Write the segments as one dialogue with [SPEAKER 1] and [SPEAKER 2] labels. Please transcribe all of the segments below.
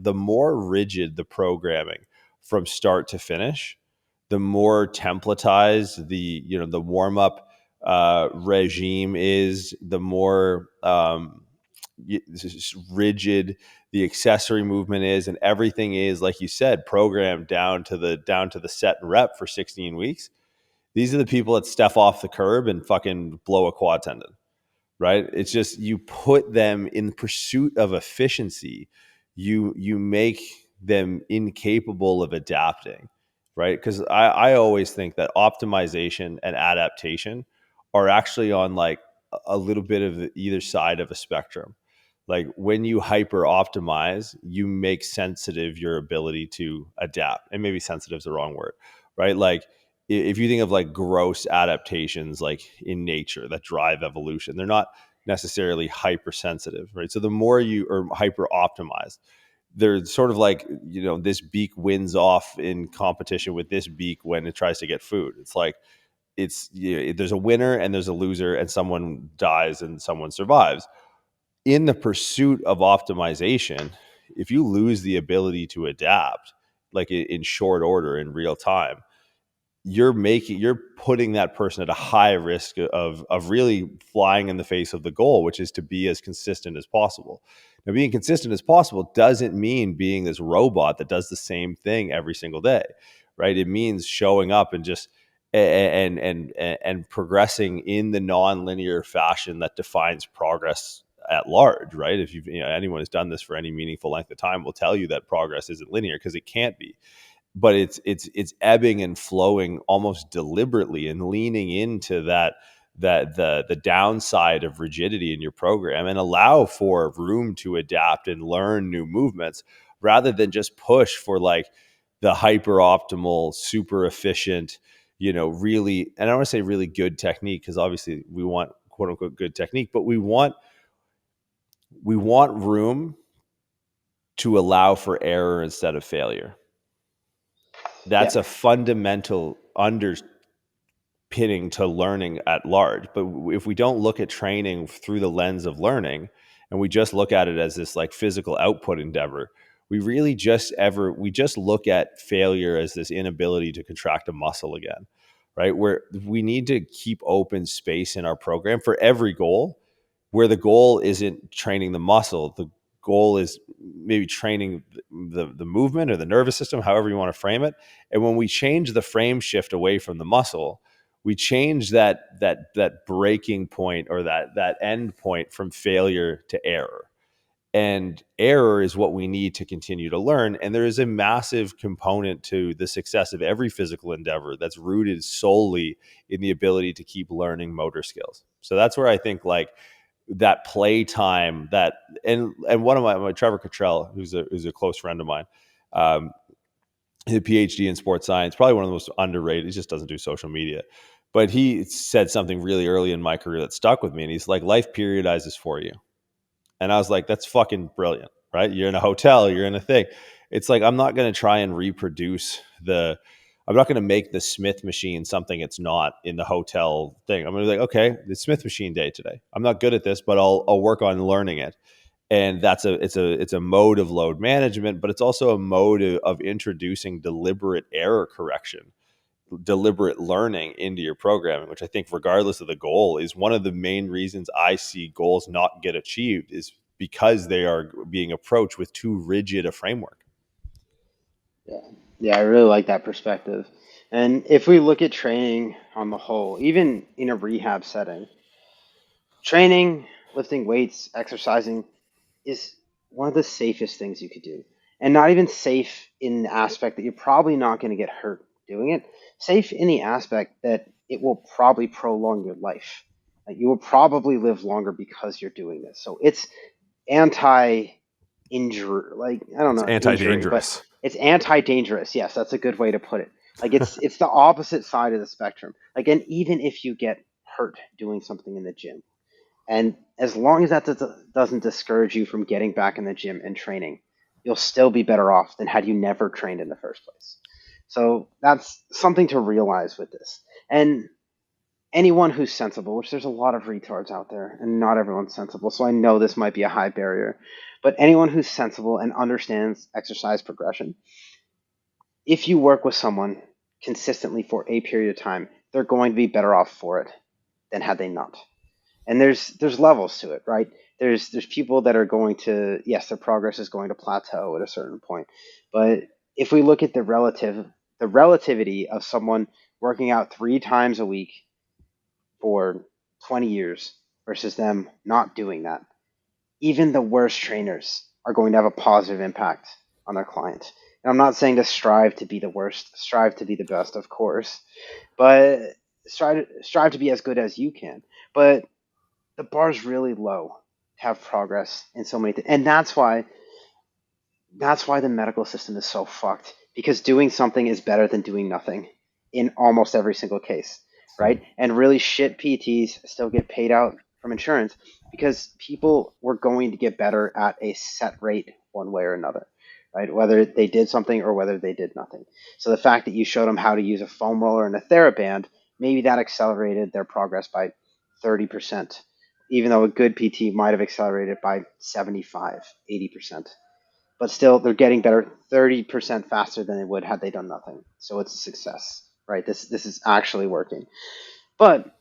[SPEAKER 1] the more rigid the programming from start to finish, the more templatized the warm up regime is, the more rigid the accessory movement is, and everything is, like you said, programmed down to the set and rep for 16 weeks. These are the people that step off the curb and fucking blow a quad tendon, right? It's just, you put them in pursuit of efficiency, you make them incapable of adapting, right? Because I always think that optimization and adaptation are actually on like a little bit of either side of a spectrum. Like when you hyper optimize, you make sensitive your ability to adapt. And maybe sensitive is the wrong word, right? Like if you think of like gross adaptations, like in nature that drive evolution, they're not necessarily hypersensitive, right? So the more you are hyper optimized, they're sort of like, this beak wins off in competition with this beak when it tries to get food. It's like, there's a winner and there's a loser, and someone dies and someone survives. In the pursuit of optimization, if you lose the ability to adapt, like in short order, in real time, you're putting that person at a high risk of really flying in the face of the goal, which is to be as consistent as possible. Now, being consistent as possible doesn't mean being this robot that does the same thing every single day, right? It means showing up and just and progressing in the non-linear fashion that defines progress at large, right? If anyone has done this for any meaningful length of time will tell you that progress isn't linear, because it can't be. But it's ebbing and flowing almost deliberately, and leaning into the downside of rigidity in your program, and allow for room to adapt and learn new movements, rather than just push for like the hyper optimal, super efficient, really, and I don't want to say really good technique, because obviously we want quote unquote good technique, but we want room to allow for error instead of failure. That's a fundamental underpinning to learning at large. But if we don't look at training through the lens of learning, and we just look at it as this like physical output endeavor, we really just look at failure as this inability to contract a muscle again, right? Where we need to keep open space in our program for every goal, where the goal isn't training the muscle. The goal is maybe training the movement or the nervous system, however you want to frame it. And when we change the frame shift away from the muscle, we change that breaking point, or that end point, from failure to error. And error is what we need to continue to learn. And there is a massive component to the success of every physical endeavor that's rooted solely in the ability to keep learning motor skills. So that's where I think like that play time, and one of my Trevor Cottrell, who's a close friend of mine, his PhD in sports science, probably one of the most underrated. He just doesn't do social media, but he said something really early in my career that stuck with me. And he's like, life periodizes for you. And I was like, that's fucking brilliant, right? You're in a hotel, you're in a thing. It's like, I'm not going to try and reproduce I'm not going to make the Smith machine something it's not in the hotel thing. I'm going to be like, okay, it's Smith machine day today. I'm not good at this, but I'll work on learning it. And it's a mode of load management, but it's also a mode of introducing deliberate error correction, deliberate learning into your programming, which I think, regardless of the goal, is one of the main reasons I see goals not get achieved, is because they are being approached with too rigid a framework.
[SPEAKER 2] Yeah, I really like that perspective. And if we look at training on the whole, even in a rehab setting, training, lifting weights, exercising is one of the safest things you could do. And not even safe in the aspect that you're probably not going to get hurt doing it. Safe in the aspect that it will probably prolong your life. Like, you will probably live longer because you're doing this. So it's anti-injury, like, I don't know,
[SPEAKER 1] It's anti-dangerous.
[SPEAKER 2] but it's anti-dangerous. Yes, that's a good way to put it. Like, it's the opposite side of the spectrum. Like, and even if you get hurt doing something in the gym, and as long as that doesn't discourage you from getting back in the gym and training, you'll still be better off than had you never trained in the first place. So that's something to realize with this. And anyone who's sensible, which there's a lot of retards out there, and not everyone's sensible, so I know this might be a high barrier, but anyone who's sensible and understands exercise progression, if you work with someone consistently for a period of time, they're going to be better off for it than had they not. And there's levels to it, right? There's people that are going to, yes, their progress is going to plateau at a certain point. But if we look at the relativity of someone working out 3 times a week for 20 years versus them not doing that, even the worst trainers are going to have a positive impact on their clients. And I'm not saying to strive to be the worst, strive to be the best, of course, but strive to be as good as you can. But the bar's really low to have progress in so many things. And that's why the medical system is so fucked, because doing something is better than doing nothing in almost every single case, right? And really shit PTs still get paid out from insurance because people were going to get better at a set rate one way or another, right? Whether they did something or whether they did nothing. So the fact that you showed them how to use a foam roller and a TheraBand, maybe that accelerated their progress by 30%, even though a good PT might have accelerated by 75, 80%. But still, they're getting better 30% faster than they would had they done nothing. So it's a success, right? This is actually working. But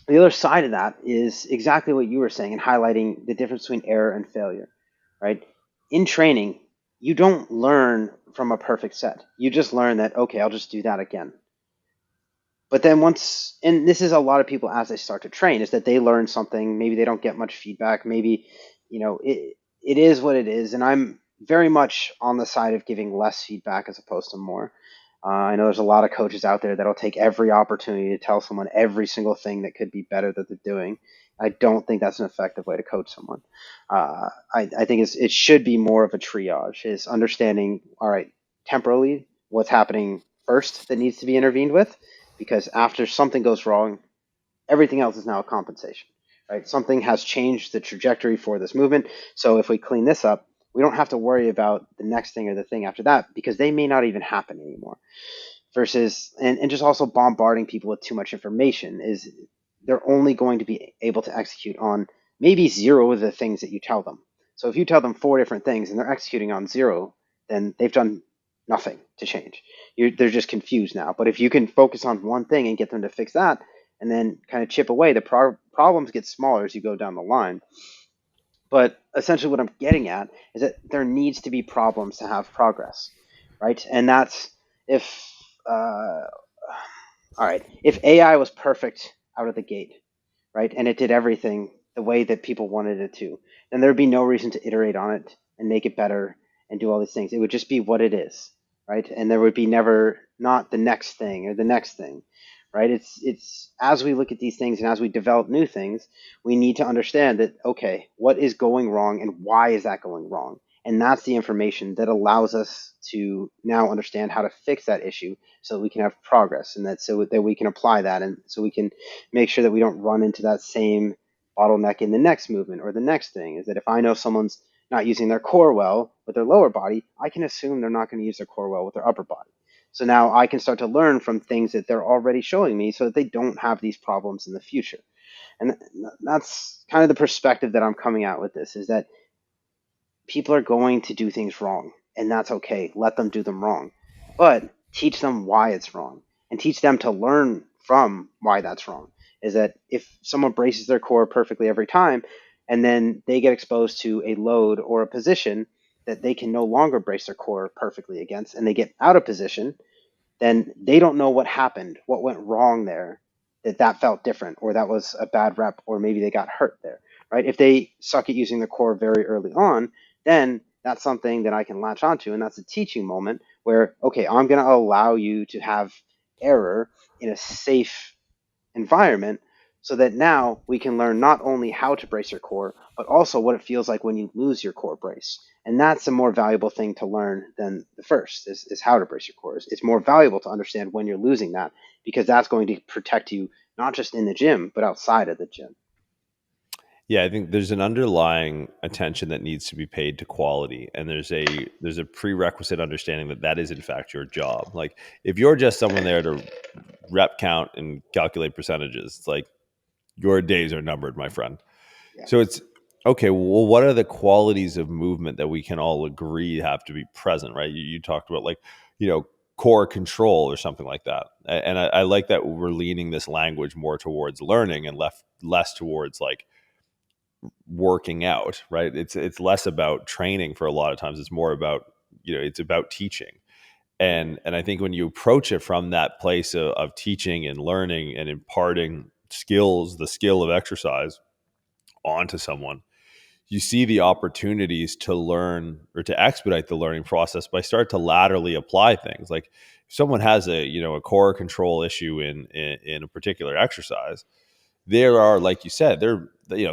[SPEAKER 2] the other side of that is exactly what you were saying and highlighting the difference between error and failure, right? In training, you don't learn from a perfect set. You just learn that, okay, I'll just do that again. But then once, and this is a lot of people as they start to train, is that they learn something, maybe they don't get much feedback, maybe, it is what it is. And I'm very much on the side of giving less feedback as opposed to more. I know there's a lot of coaches out there that'll take every opportunity to tell someone every single thing that could be better that they're doing. I don't think that's an effective way to coach someone. I think it should be more of a triage, is understanding, all right, temporally, what's happening first that needs to be intervened with, because after something goes wrong, everything else is now a compensation, right? Something has changed the trajectory for this movement. So if we clean this up, we don't have to worry about the next thing or the thing after that because they may not even happen anymore. Versus, and just also bombarding people with too much information is they're only going to be able to execute on maybe 0 of the things that you tell them. So if you tell them 4 different things and they're executing on 0, then they've done nothing to change. They're just confused now. But if you can focus on one thing and get them to fix that, and then kind of chip away, the problems get smaller as you go down the line. But essentially, what I'm getting at is that there needs to be problems to have progress, right? And that's if, all right, if AI was perfect out of the gate, right, and it did everything the way that people wanted it to, then there'd be no reason to iterate on it and make it better and do all these things. It would just be what it is, right? And there would be never not the next thing or the next thing, right? It's as we look at these things and as we develop new things, we need to understand that, okay, what is going wrong and why is that going wrong? And that's the information that allows us to now understand how to fix that issue so that we can have progress, and that so that we can apply that, and so we can make sure that we don't run into that same bottleneck in the next movement or the next thing. Is that if I know someone's not using their core well with their lower body, I can assume they're not going to use their core well with their upper body. So now I can start to learn from things that they're already showing me so that they don't have these problems in the future. And that's kind of the perspective that I'm coming at with this, is that people are going to do things wrong, and that's okay. Let them do them wrong. But teach them why it's wrong and teach them to learn from why that's wrong. Is that if someone braces their core perfectly every time and then they get exposed to a load or a position that they can no longer brace their core perfectly against and they get out of position, then they don't know what happened, what went wrong there, that felt different, or that was a bad rep, or maybe they got hurt there, right? If they suck at using the core very early on, then that's something that I can latch onto, and that's a teaching moment where, okay, I'm going to allow you to have error in a safe environment so that now we can learn not only how to brace your core, but also what it feels like when you lose your core brace. And that's a more valuable thing to learn than the first, is how to brace your core. It's more valuable to understand when you're losing that, because that's going to protect you not just in the gym, but outside of the gym.
[SPEAKER 1] Yeah, I think there's an underlying attention that needs to be paid to quality, and there's a prerequisite understanding that that is in fact your job. Like if you're just someone there to rep count and calculate percentages. It's like your days are numbered, my friend.
[SPEAKER 2] Yeah.
[SPEAKER 1] So it's okay. Well, what are the qualities of movement that we can all agree have to be present, right? You talked about like, core control or something like that. And I like that we're leaning this language more towards learning and less towards like working out, right? It's less about training for a lot of times. It's more about, it's about teaching. And I think when you approach it from that place of teaching and learning and imparting skills, the skill of exercise onto someone, you see the opportunities to learn or to expedite the learning process by start to laterally apply things. Like if someone has a core control issue in a particular exercise, there are, like you said,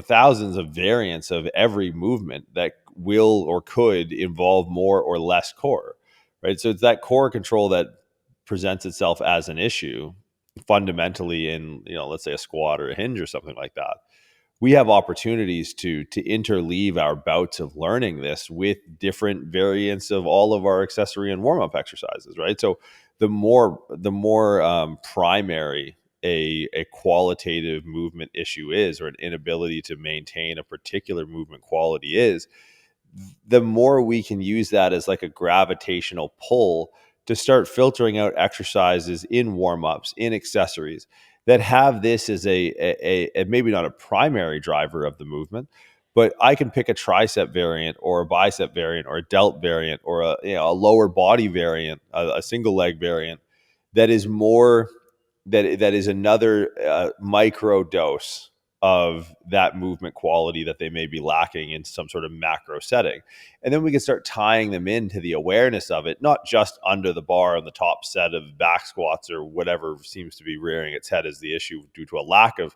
[SPEAKER 1] thousands of variants of every movement that will or could involve more or less core, right? So it's that core control that presents itself as an issue fundamentally in, let's say a squat or a hinge or something like that. We have opportunities to interleave our bouts of learning this with different variants of all of our accessory and warm-up exercises, right? So the more primary a qualitative movement issue is, or an inability to maintain a particular movement quality is, the more we can use that as like a gravitational pull to start filtering out exercises in warm-ups, in accessories that have this as a maybe not a primary driver of the movement, but I can pick a tricep variant or a bicep variant or a delt variant or a lower body variant, a single leg variant that is more that is another micro dose of that movement quality that they may be lacking in some sort of macro setting. And then we can start tying them into the awareness of it, not just under the bar on the top set of back squats or whatever seems to be rearing its head as the issue due to a lack of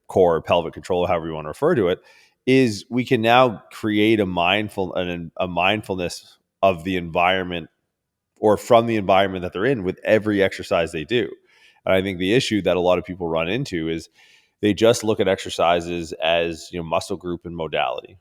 [SPEAKER 1] core or pelvic control, however you want to refer to it, is we can now create a mindfulness of the environment or from the environment that they're in with every exercise they do. And I think the issue that a lot of people run into is they just look at exercises as muscle group and modality,